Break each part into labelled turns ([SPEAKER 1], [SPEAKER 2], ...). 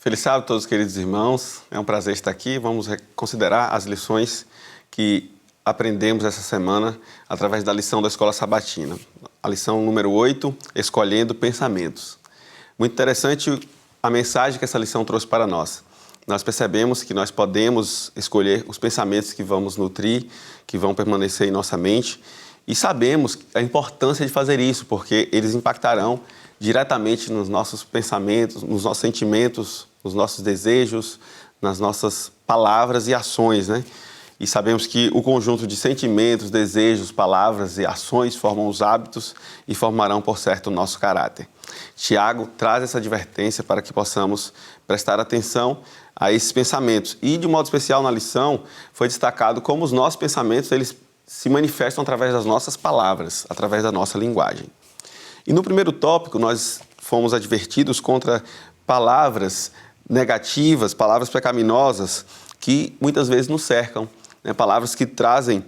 [SPEAKER 1] Feliz sábado a todos, queridos irmãos. É um prazer estar aqui. Vamos considerar as lições que aprendemos essa semana através da lição da Escola Sabatina. A lição número 8, Escolhendo Pensamentos. Muito interessante a mensagem que essa lição trouxe para nós. Nós percebemos que nós podemos escolher os pensamentos que vamos nutrir, que vão permanecer em nossa mente, e sabemos a importância de fazer isso, porque eles impactarão diretamente nos nossos pensamentos, nos nossos sentimentos, nos nossos desejos, nas nossas palavras e ações, né? E sabemos que o conjunto de sentimentos, desejos, palavras e ações formam os hábitos e formarão, por certo, o nosso caráter. Tiago traz essa advertência para que possamos prestar atenção a esses pensamentos. E, de modo especial, na lição, foi destacado como os nossos pensamentos eles se manifestam através das nossas palavras, através da nossa linguagem. E no primeiro tópico, nós fomos advertidos contra palavras negativas, palavras pecaminosas, que muitas vezes nos cercam, né? Palavras que trazem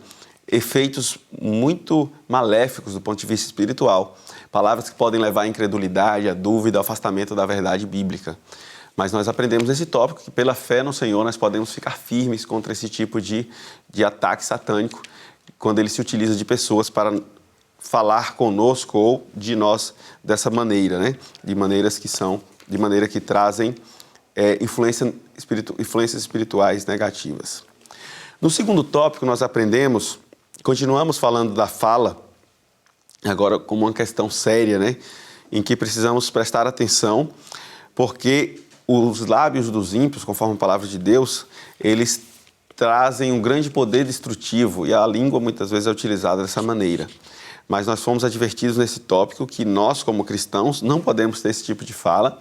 [SPEAKER 1] efeitos muito maléficos do ponto de vista espiritual, palavras que podem levar à incredulidade, à dúvida, ao afastamento da verdade bíblica. Mas nós aprendemos nesse tópico que pela fé no Senhor nós podemos ficar firmes contra esse tipo de ataque satânico, quando ele se utiliza de pessoas para falar conosco ou de nós dessa maneira, né? De maneira que trazem influências espirituais negativas. No segundo tópico, nós continuamos falando da fala, agora como uma questão séria, né? Em que precisamos prestar atenção, porque os lábios dos ímpios, conforme a palavra de Deus, eles trazem um grande poder destrutivo e a língua muitas vezes é utilizada dessa maneira. Mas nós fomos advertidos nesse tópico que nós, como cristãos, não podemos ter esse tipo de fala,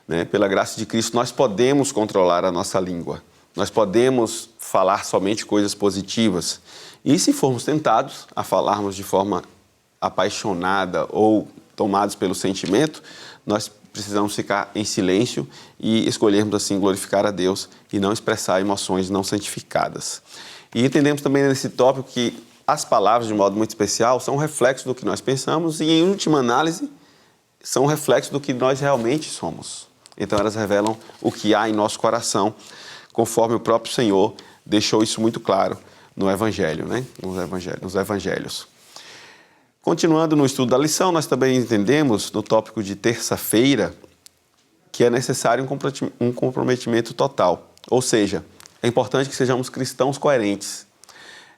[SPEAKER 1] né? Pela graça de Cristo, nós podemos controlar a nossa língua. Nós podemos falar somente coisas positivas. E se formos tentados a falarmos de forma apaixonada ou tomados pelo sentimento, nós precisamos ficar em silêncio e escolhermos assim glorificar a Deus e não expressar emoções não santificadas. E entendemos também nesse tópico que as palavras, de modo muito especial, são um reflexo do que nós pensamos e, em última análise, são um reflexo do que nós realmente somos. Então, elas revelam o que há em nosso coração, conforme o próprio Senhor deixou isso muito claro no Evangelho, né? Nos Evangelhos. Continuando no estudo da lição, nós também entendemos, no tópico de terça-feira, que é necessário um comprometimento total. Ou seja, é importante que sejamos cristãos coerentes.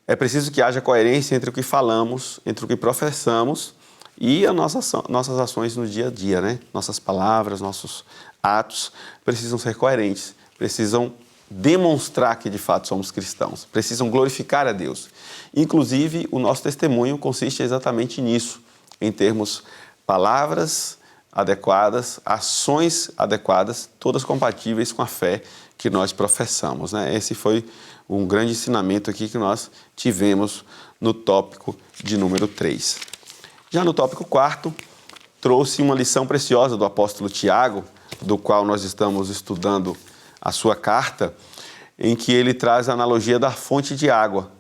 [SPEAKER 1] É preciso que haja coerência entre o que falamos, entre o que professamos e as nossas ações no dia a dia, né? Nossas palavras, nossos atos precisam ser coerentes, precisam demonstrar que de fato somos cristãos, precisam glorificar a Deus. Inclusive, o nosso testemunho consiste exatamente nisso, em termos palavras adequadas, ações adequadas, todas compatíveis com a fé que nós professamos, né? Esse foi um grande ensinamento aqui que nós tivemos no tópico de número 3. Já no tópico 4, trouxe uma lição preciosa do apóstolo Tiago, do qual nós estamos estudando a sua carta, em que ele traz a analogia da fonte de água.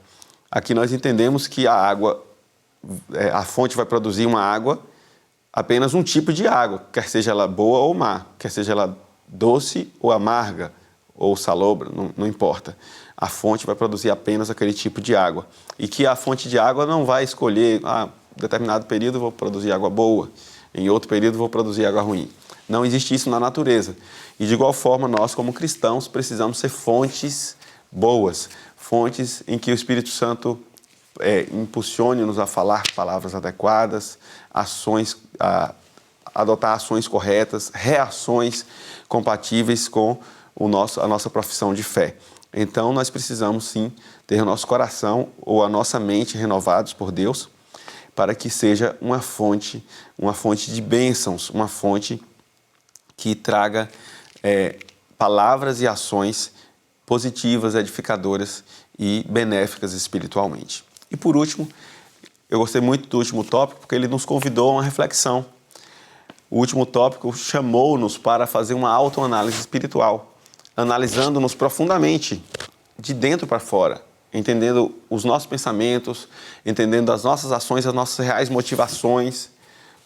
[SPEAKER 1] Aqui nós entendemos que a fonte vai produzir uma água, apenas um tipo de água, quer seja ela boa ou má, quer seja ela doce ou amarga, ou salobra, não importa. A fonte vai produzir apenas aquele tipo de água. E que a fonte de água não vai escolher, em determinado período eu vou produzir água boa, em outro período eu vou produzir água ruim. Não existe isso na natureza. E de igual forma, nós como cristãos precisamos ser fontes boas, fontes em que o Espírito Santo impulsione-nos a falar palavras adequadas, adotar ações corretas, reações compatíveis com a nossa profissão de fé. Então, nós precisamos sim ter o nosso coração ou a nossa mente renovados por Deus para que seja uma fonte de bênçãos, uma fonte que traga palavras e ações positivas, edificadoras e benéficas espiritualmente. E por último, eu gostei muito do último tópico porque ele nos convidou a uma reflexão. O último tópico chamou-nos para fazer uma autoanálise espiritual, analisando-nos profundamente, de dentro para fora, entendendo os nossos pensamentos, entendendo as nossas ações, as nossas reais motivações,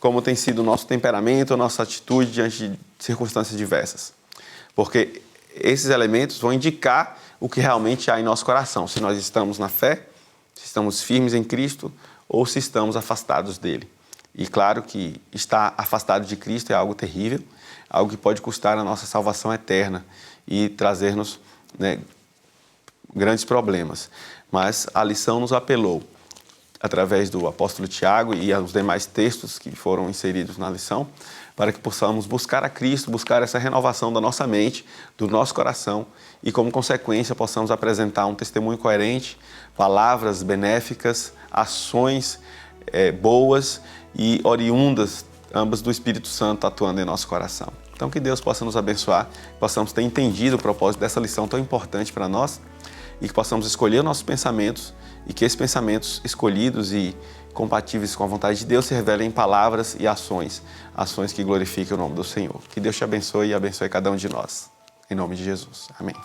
[SPEAKER 1] como tem sido o nosso temperamento, a nossa atitude diante de circunstâncias diversas. porque esses elementos vão indicar o que realmente há em nosso coração, se nós estamos na fé, se estamos firmes em Cristo ou se estamos afastados dele. E claro que estar afastado de Cristo é algo terrível, algo que pode custar a nossa salvação eterna e trazer-nos, né, grandes problemas. Mas a lição nos apelou, através do apóstolo Tiago e os demais textos que foram inseridos na lição, para que possamos buscar a Cristo, buscar essa renovação da nossa mente, do nosso coração e, como consequência, possamos apresentar um testemunho coerente, palavras benéficas, ações boas e oriundas, ambas do Espírito Santo atuando em nosso coração. Então, que Deus possa nos abençoar, possamos ter entendido o propósito dessa lição tão importante para nós e que possamos escolher nossos pensamentos e que esses pensamentos escolhidos e compatíveis com a vontade de Deus se revelem em palavras e ações que glorifiquem o nome do Senhor. Que Deus te abençoe e abençoe cada um de nós. Em nome de Jesus. Amém.